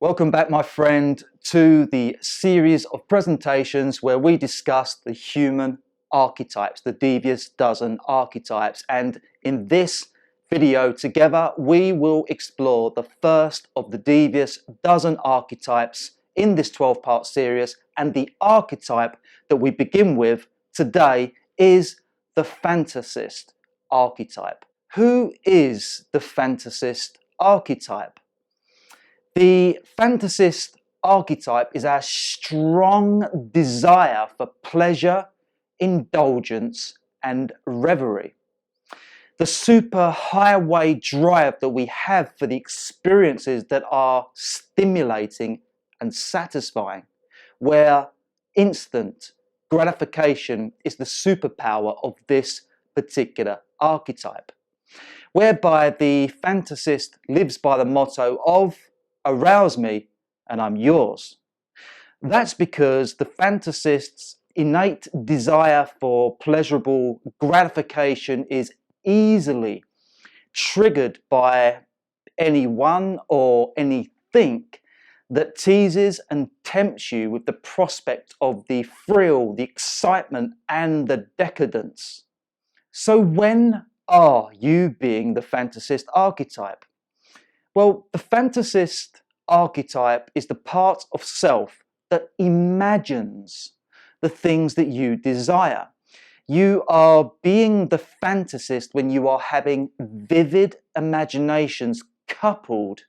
Welcome back, my friend, to the series of presentations where we discuss the human archetypes, the devious dozen archetypes. And in this video together, we will explore the first of the devious dozen archetypes in this 12-part series. And the archetype that we begin with today is the Fantasist archetype. Who is the Fantasist archetype? The Fantasist archetype is our strong desire for pleasure, indulgence, and reverie. The super highway drive that we have for the experiences that are stimulating and satisfying, where instant gratification is the superpower of this particular archetype, whereby the fantasist lives by the motto of arouse me and I'm yours. That's because the fantasist's innate desire for pleasurable gratification is easily triggered by anyone or anything that teases and tempts you with the prospect of the thrill, the excitement, and the decadence. So when are you being the fantasist archetype? Well, the fantasist archetype is the part of self that imagines the things that you desire. You are being the fantasist when you are having vivid imaginations coupled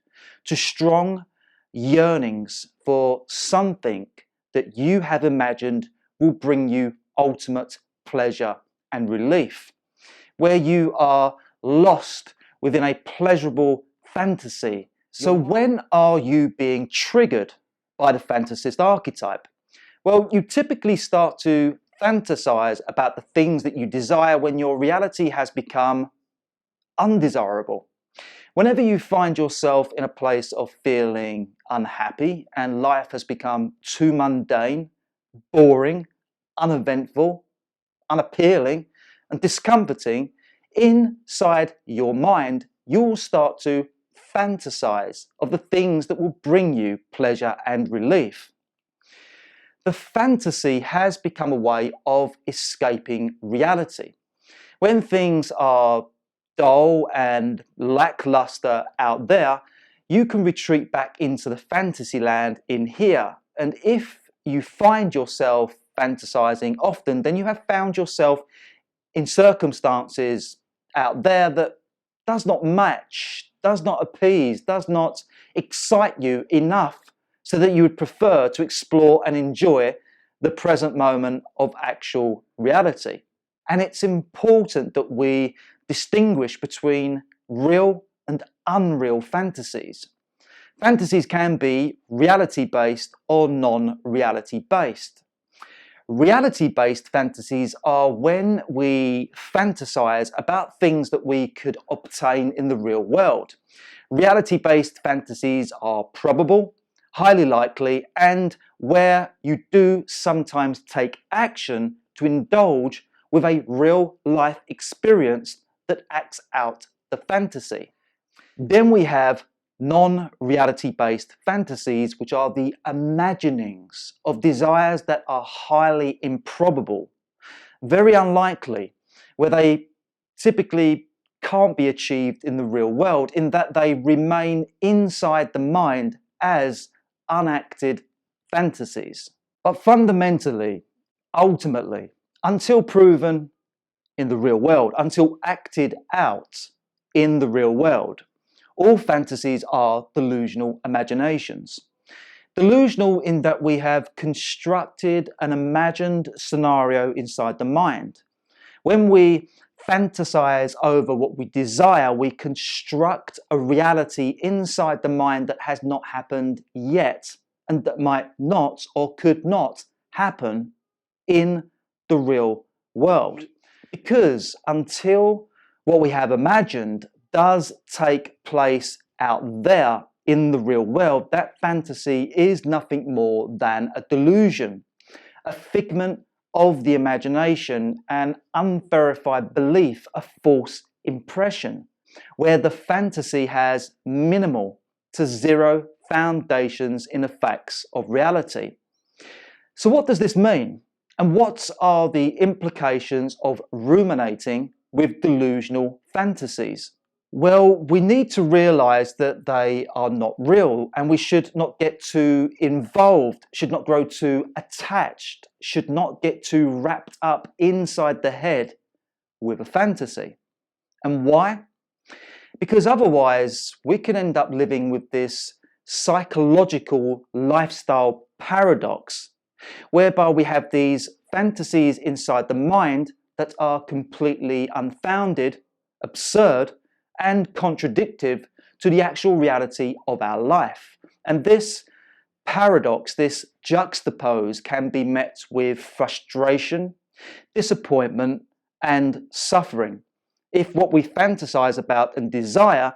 to strong yearnings for something that you have imagined will bring you ultimate pleasure and relief, where you are lost within a pleasurable fantasy. So when are you being triggered by the fantasist archetype? Well, you typically start to fantasize about the things that you desire when your reality has become undesirable. Whenever you find yourself in a place of feeling unhappy and life has become too mundane, boring, uneventful, unappealing, and discomforting, inside your mind, you'll start to fantasize of the things that will bring you pleasure and relief. The fantasy has become a way of escaping reality. When things are dull and lackluster out there, you can retreat back into the fantasy land in here. And if you find yourself fantasizing often, then you have found yourself in circumstances out there that does not match, does not appease, does not excite you enough so that you would prefer to explore and enjoy the present moment of actual reality. And it's important that we distinguish between real and unreal fantasies. Fantasies can be reality-based or non-reality-based. Reality-based fantasies are when we fantasize about things that we could obtain in the real world. Reality-based fantasies are probable, highly likely, and where you do sometimes take action to indulge with a real-life experience that acts out the fantasy. Then we have non-reality-based fantasies, which are the imaginings of desires that are highly improbable, very unlikely, where they typically can't be achieved in the real world, in that they remain inside the mind as unacted fantasies. But fundamentally, ultimately, until proven in the real world, until acted out in the real world, all fantasies are delusional imaginations. Delusional in that we have constructed an imagined scenario inside the mind. When we fantasize over what we desire, we construct a reality inside the mind that has not happened yet, and that might not or could not happen in the real world. Because until what we have imagined does take place out there in the real world, that fantasy is nothing more than a delusion, a figment of the imagination, an unverified belief, a false impression, where the fantasy has minimal to zero foundations in the facts of reality. So what does this mean? And what are the implications of ruminating with delusional fantasies? Well, we need to realize that they are not real, and we should not get too involved, should not grow too attached, should not get too wrapped up inside the head with a fantasy. And why? Because otherwise we can end up living with this psychological lifestyle paradox, whereby we have these fantasies inside the mind that are completely unfounded, absurd, and contradictory to the actual reality of our life. And this paradox, this juxtapose, can be met with frustration, disappointment, and suffering if what we fantasize about and desire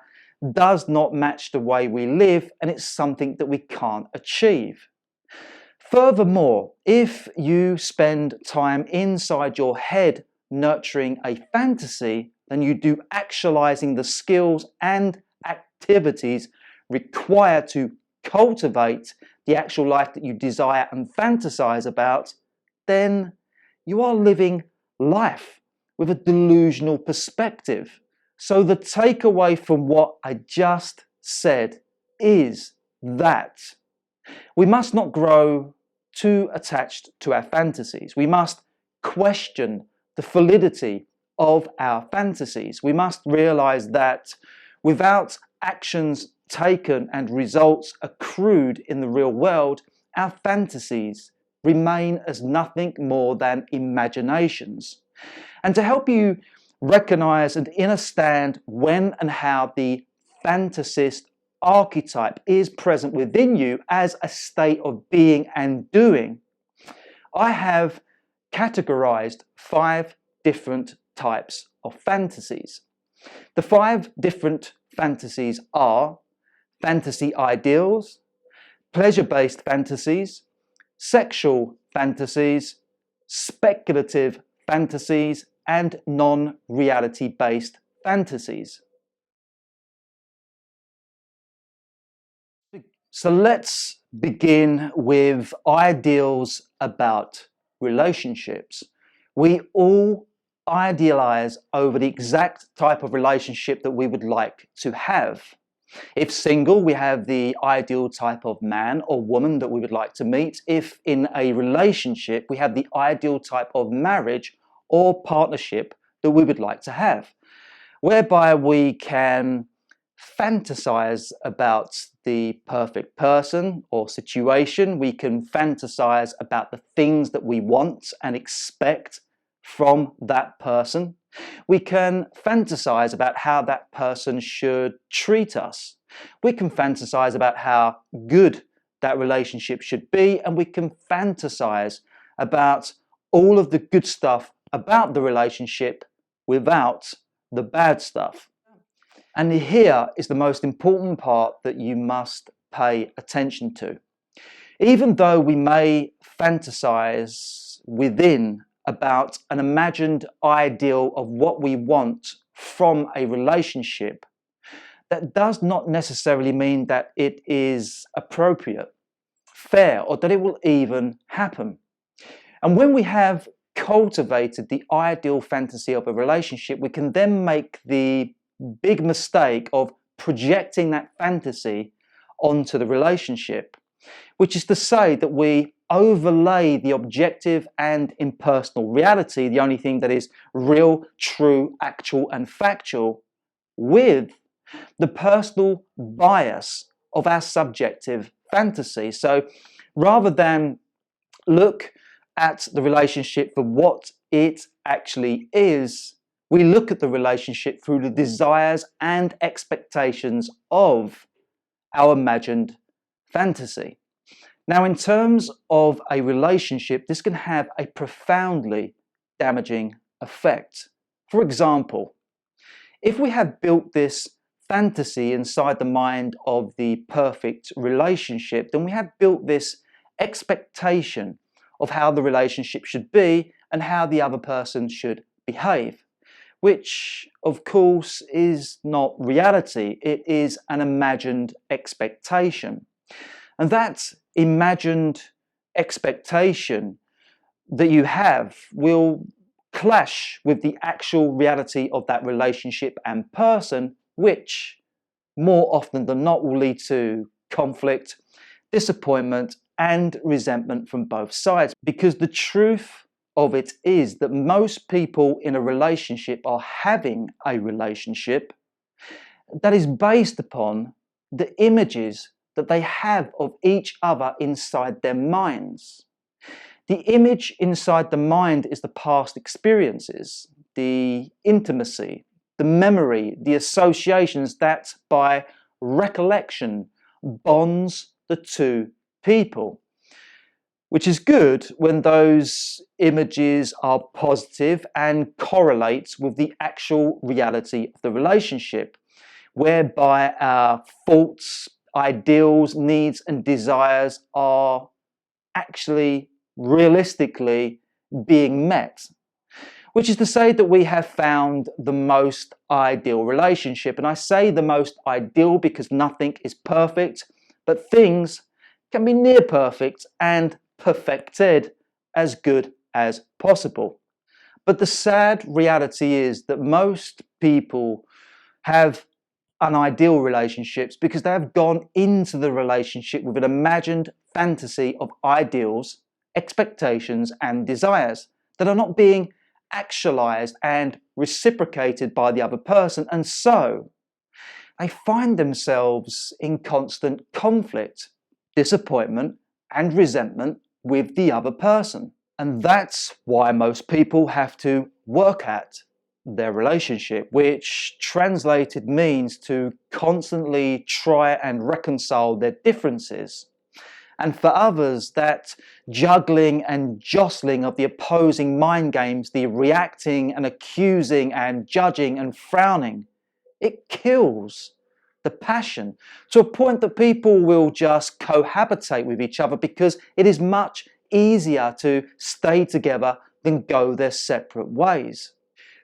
does not match the way we live, and it's something that we can't achieve. Furthermore, if you spend time inside your head nurturing a fantasy than you do actualizing the skills and activities required to cultivate the actual life that you desire and fantasize about, then you are living life with a delusional perspective. So the takeaway from what I just said is that we must not grow too attached to our fantasies. We must question the validity of our fantasies. We must realize that without actions taken and results accrued in the real world, our fantasies remain as nothing more than imaginations. And to help you recognize and understand when and how the Fantasist archetype is present within you as a state of being and doing, I have categorized 5 different types of fantasies. The 5 different fantasies are fantasy ideals, pleasure-based fantasies, sexual fantasies, speculative fantasies, and non-reality based fantasies. So let's begin with ideals about relationships. We all idealize over the exact type of relationship that we would like to have. If single, we have the ideal type of man or woman that we would like to meet. If in a relationship, we have the ideal type of marriage or partnership that we would like to have, whereby we can fantasize about the perfect person or situation. We can fantasize about the things that we want and expect from that person. We can fantasize about how that person should treat us. We can fantasize about how good that relationship should be, and we can fantasize about all of the good stuff about the relationship without the bad stuff. And here is the most important part that you must pay attention to. Even though we may fantasize within about an imagined ideal of what we want from a relationship, that does not necessarily mean that it is appropriate, fair, or that it will even happen. And when we have cultivated the ideal fantasy of a relationship, we can then make the big mistake of projecting that fantasy onto the relationship, which is to say that we overlay the objective and impersonal reality, the only thing that is real, true, actual, and factual, with the personal bias of our subjective fantasy. So rather than look at the relationship for what it actually is, we look at the relationship through the desires and expectations of our imagined fantasy. Now, in terms of a relationship, this can have a profoundly damaging effect. For example, if we have built this fantasy inside the mind of the perfect relationship, then we have built this expectation of how the relationship should be and how the other person should behave, which of course is not reality. It is an imagined expectation. And that imagined expectation that you have will clash with the actual reality of that relationship and person, which more often than not will lead to conflict, disappointment, and resentment from both sides. Because the truth of it is that most people in a relationship are having a relationship that is based upon the images that they have of each other inside their minds. The image inside the mind is the past experiences, the intimacy, the memory, the associations that by recollection bonds the two people, which is good when those images are positive and correlates with the actual reality of the relationship, whereby our thoughts, ideals, needs, and desires are actually realistically being met. Which is to say that we have found the most ideal relationship. And I say the most ideal because nothing is perfect, but things can be near perfect and perfected as good as possible. But the sad reality is that most people have unideal relationships because they have gone into the relationship with an imagined fantasy of ideals, expectations, and desires that are not being actualized and reciprocated by the other person, and so they find themselves in constant conflict, disappointment, and resentment with the other person. And that's why most people have to work at their relationship, which translated means to constantly try and reconcile their differences. And for others, that juggling and jostling of the opposing mind games, the reacting and accusing and judging and frowning, it kills the passion to a point that people will just cohabitate with each other because it is much easier to stay together than go their separate ways.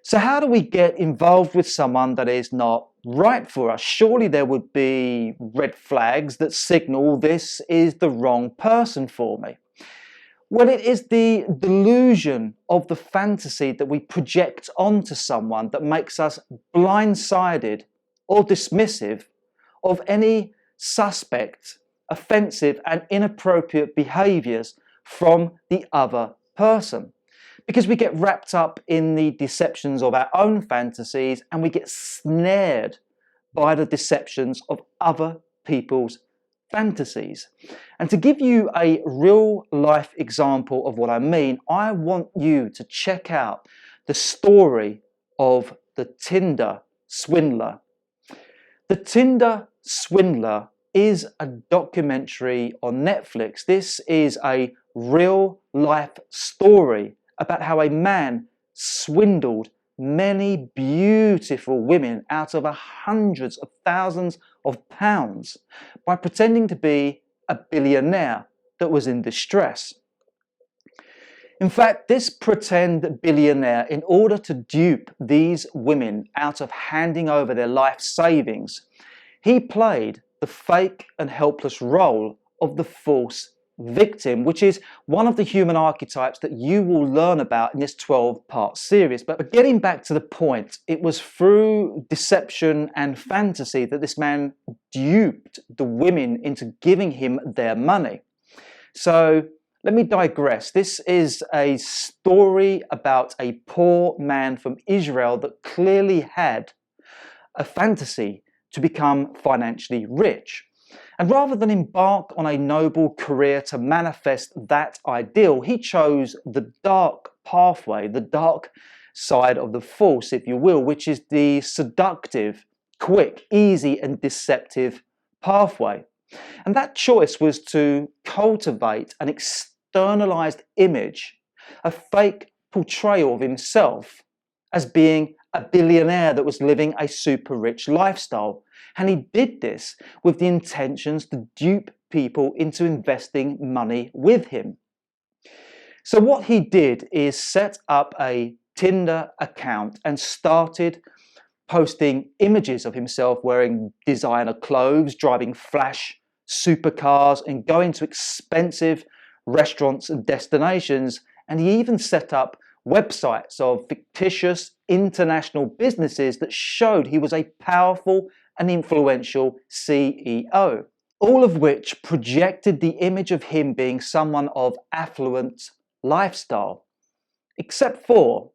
So how do we get involved with someone that is not right for us? Surely there would be red flags that signal this is the wrong person for me. Well, it is the delusion of the fantasy that we project onto someone that makes us blindsided or dismissive of any suspect, offensive and inappropriate behaviours from the other person. Because we get wrapped up in the deceptions of our own fantasies and we get snared by the deceptions of other people's fantasies. And to give you a real life example of what I mean, I want you to check out the story of the Tinder swindler. The Tinder swindler is a documentary on Netflix. This is a real life story about how a man swindled many beautiful women out of hundreds of thousands of pounds by pretending to be a billionaire that was in distress. In fact, this pretend billionaire, in order to dupe these women out of handing over their life savings, he played the fake and helpless role of the false victim, which is one of the human archetypes that you will learn about in this 12-part series. But getting back to the point, it was through deception and fantasy that this man duped the women into giving him their money. So let me digress. This is a story about a poor man from Israel that clearly had a fantasy to become financially rich. And rather than embark on a noble career to manifest that ideal, he chose the dark pathway, the dark side of the force, if you will, which is the seductive, quick, easy, and deceptive pathway. And that choice was to cultivate an externalized image, a fake portrayal of himself as being a billionaire that was living a super rich lifestyle. And he did this with the intentions to dupe people into investing money with him. So what he did is set up a Tinder account and started posting images of himself wearing designer clothes, driving flash supercars, and going to expensive restaurants and destinations. And he even set up websites of fictitious international businesses that showed he was a powerful and influential CEO, all of which projected the image of him being someone of affluent lifestyle. Except for,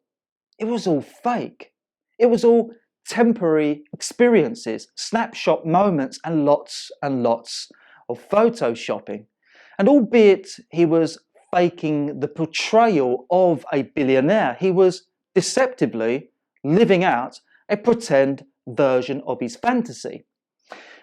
it was all fake. It was all temporary experiences, snapshot moments, and lots of photoshopping. And albeit he was faking the portrayal of a billionaire, he was deceptively living out a pretend version of his fantasy.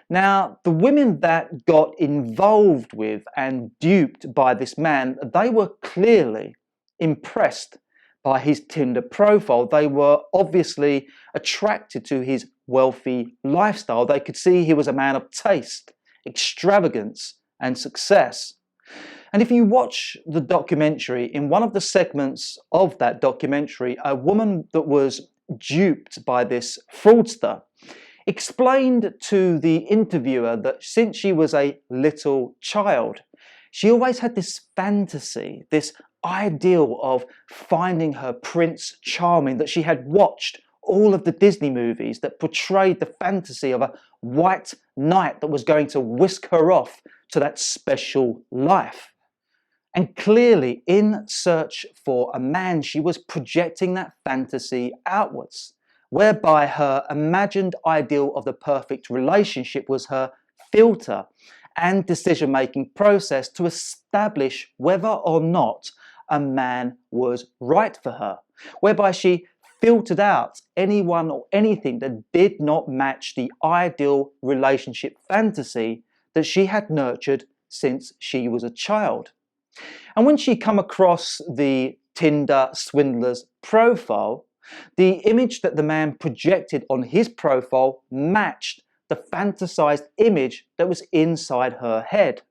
Now, the women that got involved with and duped by this man, they were clearly impressed by his Tinder profile. They were obviously attracted to his wealthy lifestyle. They could see he was a man of taste, extravagance, and success. And if you watch the documentary, in one of the segments of that documentary, a woman that was duped by this fraudster explained to the interviewer that since she was a little child, she always had this fantasy, this ideal of finding her Prince Charming, that she had watched all of the Disney movies that portrayed the fantasy of a white knight that was going to whisk her off to that special life. And clearly, in search for a man, she was projecting that fantasy outwards, whereby her imagined ideal of the perfect relationship was her filter and decision-making process to establish whether or not a man was right for her, whereby she filtered out anyone or anything that did not match the ideal relationship fantasy that she had nurtured since she was a child. And when she come across the Tinder swindler's profile, the image that the man projected on his profile matched the fantasized image that was inside her head.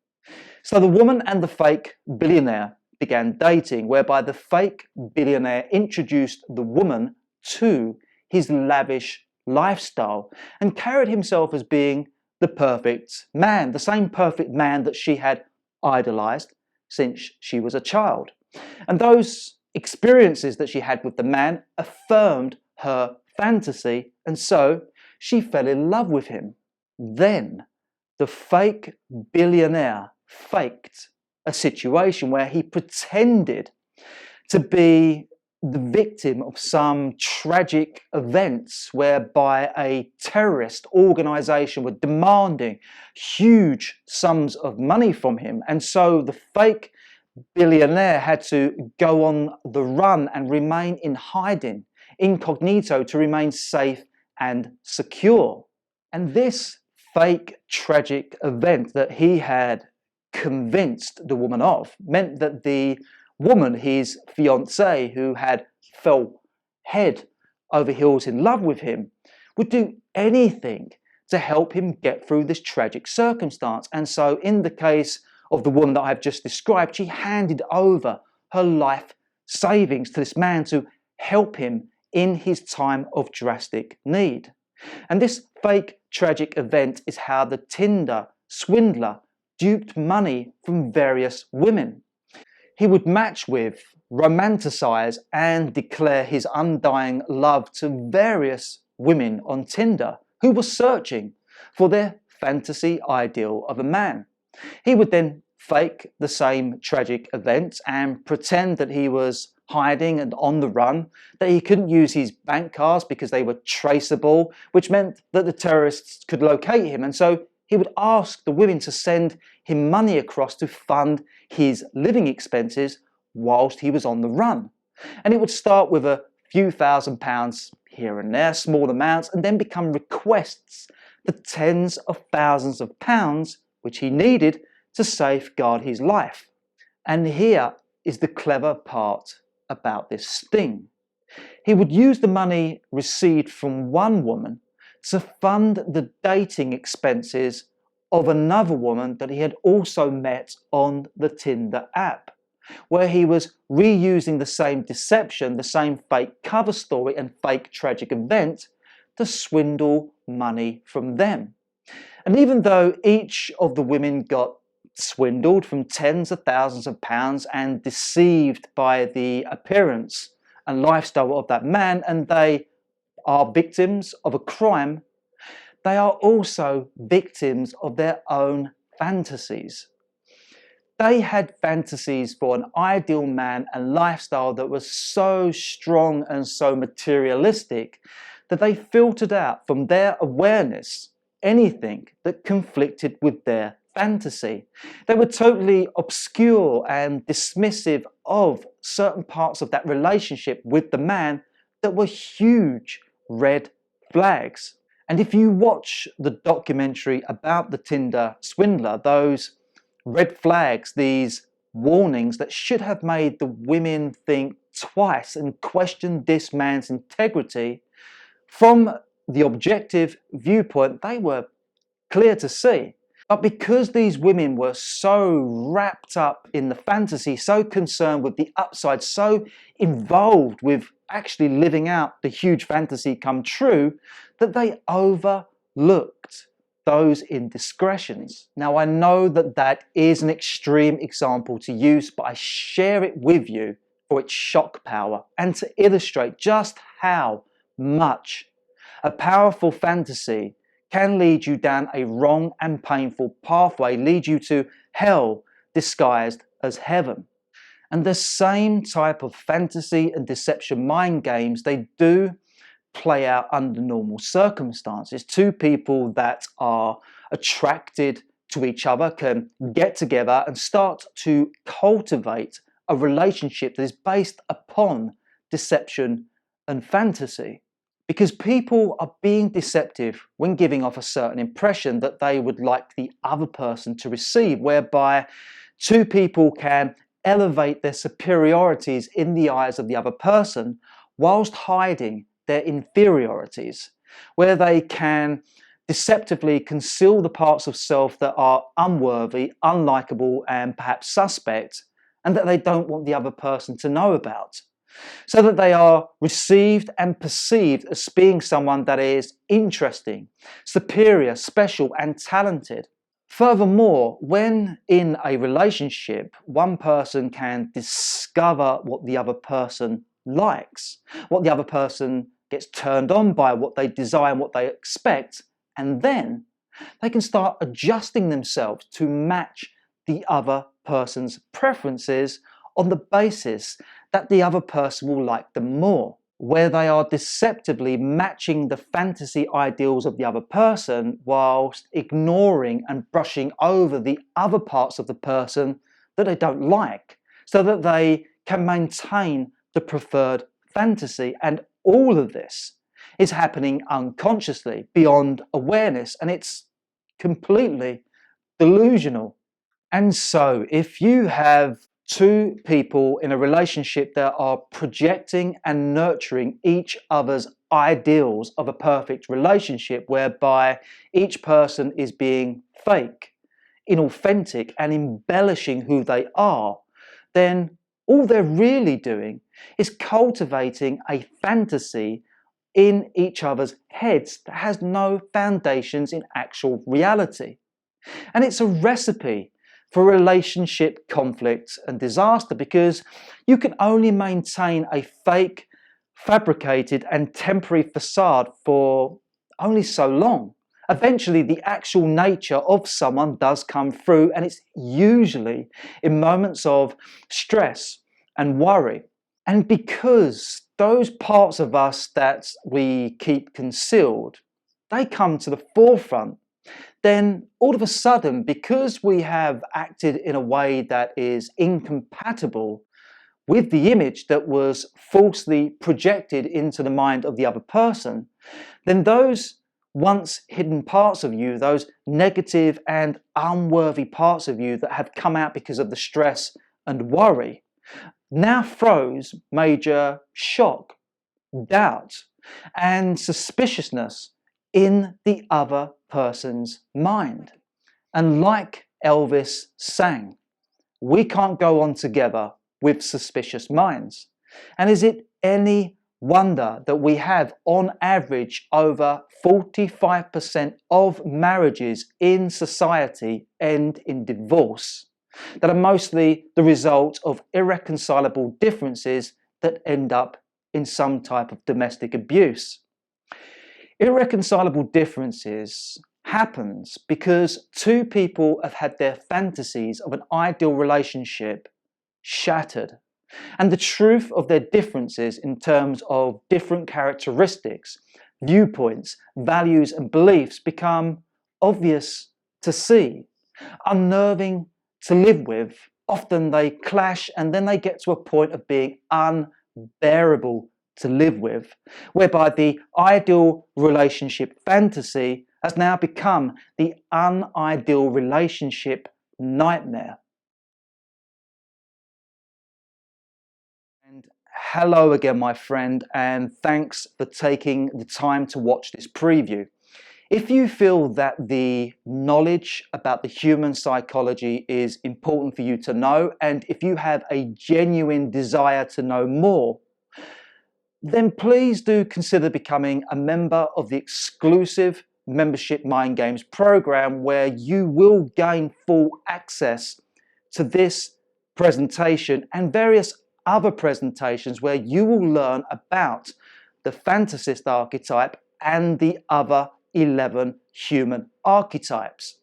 So the woman and the fake billionaire began dating, whereby the fake billionaire introduced the woman to his lavish lifestyle and carried himself as being the perfect man, the same perfect man that she had idolized since she was a child. And those experiences that she had with the man affirmed her fantasy, and so she fell in love with him. Then the fake billionaire faked a situation where he pretended to be the victim of some tragic events whereby a terrorist organization were demanding huge sums of money from him. And so the fake billionaire had to go on the run and remain in hiding, incognito, to remain safe and secure. And this fake tragic event that he had convinced the woman of meant that the woman, his fiancée, who had fell head over heels in love with him, would do anything to help him get through this tragic circumstance. And so in the case of the woman that I've just described, she handed over her life savings to this man to help him in his time of drastic need. And this fake tragic event is how the Tinder swindler duped money from various women. He would match with, romanticize, and declare his undying love to various women on Tinder who were searching for their fantasy ideal of a man. He would then fake the same tragic events and pretend that he was hiding and on the run, that he couldn't use his bank cards because they were traceable, which meant that the terrorists could locate him. And so he would ask the women to send him money across to fund his living expenses whilst he was on the run. And it would start with a few £1,000s here and there, small amounts, and then become requests for tens of thousands of pounds, which he needed to safeguard his life. And here is the clever part about this sting. He would use the money received from one woman to fund the dating expenses of another woman that he had also met on the Tinder app. where he was reusing the same deception, the same fake cover story and fake tragic event to swindle money from them. And even though each of the women got swindled from tens of thousands of pounds and deceived by the appearance and lifestyle of that man, and they are victims of a crime, they are also victims of their own fantasies. They had fantasies for an ideal man and lifestyle that was so strong and so materialistic that they filtered out from their awareness anything that conflicted with their fantasy. They were totally obscure and dismissive of certain parts of that relationship with the man that were huge red flags. And if you watch the documentary about the Tinder swindler, those red flags, these warnings that should have made the women think twice and question this man's integrity, from the objective viewpoint, they were clear to see. But because these women were so wrapped up in the fantasy, so concerned with the upside, so involved with actually living out the huge fantasy come true, that they overlooked those indiscretions. Now, I know that that is an extreme example to use, but I share it with you for its shock power and to illustrate just how much a powerful fantasy can lead you down a wrong and painful pathway, lead you to hell disguised as heaven. And the same type of fantasy and deception mind games, they do play out under normal circumstances. Two people that are attracted to each other can get together and start to cultivate a relationship that is based upon deception and fantasy. Because people are being deceptive when giving off a certain impression that they would like the other person to receive, whereby two people can elevate their superiorities in the eyes of the other person whilst hiding their inferiorities, where they can deceptively conceal the parts of self that are unworthy, unlikable, and perhaps suspect, and that they don't want the other person to know about, so that they are received and perceived as being someone that is interesting, superior, special, and talented. Furthermore, when in a relationship, one person can discover what the other person likes, what the other person gets turned on by, what they desire and what they expect, and then they can start adjusting themselves to match the other person's preferences on the basis that the other person will like them more, where they are deceptively matching the fantasy ideals of the other person whilst ignoring and brushing over the other parts of the person that they don't like, so that they can maintain the preferred fantasy. And all of this is happening unconsciously, beyond awareness, and it's completely delusional. And so if you have two people in a relationship that are projecting and nurturing each other's ideals of a perfect relationship, whereby each person is being fake, inauthentic, and embellishing who they are, then all they're really doing is cultivating a fantasy in each other's heads that has no foundations in actual reality. And it's a recipe for relationship conflict and disaster, because you can only maintain a fake, fabricated and temporary facade for only so long. Eventually the actual nature of someone does come through, and it's usually in moments of stress and worry. And because those parts of us that we keep concealed, they come to the forefront, then all of a sudden, because we have acted in a way that is incompatible with the image that was falsely projected into the mind of the other person, then those once hidden parts of you, those negative and unworthy parts of you that have come out because of the stress and worry, now throws major shock, doubt, and suspiciousness in the other person's mind. And like Elvis sang, we can't go on together with suspicious minds. And is it any wonder that we have, on average, over 45% of marriages in society end in divorce, that are mostly the result of irreconcilable differences that end up in some type of domestic abuse? Irreconcilable differences happens because two people have had their fantasies of an ideal relationship shattered. And the truth of their differences in terms of different characteristics, viewpoints, values, and beliefs become obvious to see, unnerving to live with. Often they clash and then they get to a point of being unbearable to live with, whereby the ideal relationship fantasy has now become the unideal relationship nightmare. And hello again, my friend, and thanks for taking the time to watch this preview. If you feel that the knowledge about the human psychology is important for you to know, and if you have a genuine desire to know more, then please do consider becoming a member of the exclusive membership Mind Games program, where you will gain full access to this presentation and various other presentations where you will learn about the Fantasist archetype and the other 11 human archetypes,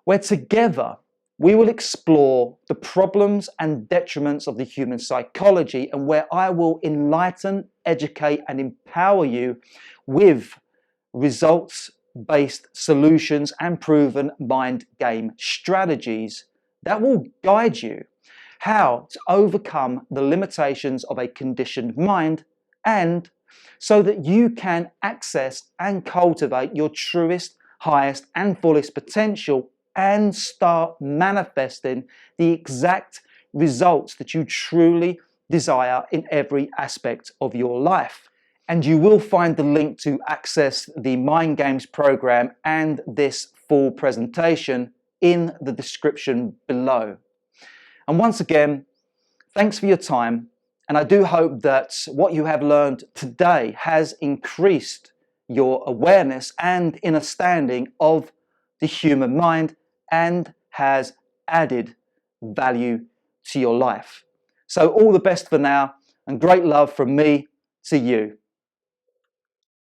where together we will explore the problems and detriments of the human psychology, and where I will enlighten, educate, and empower you with results-based solutions and proven mind game strategies that will guide you how to overcome the limitations of a conditioned mind, and so that you can access and cultivate your truest, highest, and fullest potential and start manifesting the exact results that you truly desire in every aspect of your life. And you will find the link to access the Mind Games program and this full presentation in the description below. And once again, thanks for your time. And I do hope that what you have learned today has increased your awareness and understanding of the human mind and has added value to your life. So all the best for now, and great love from me to you.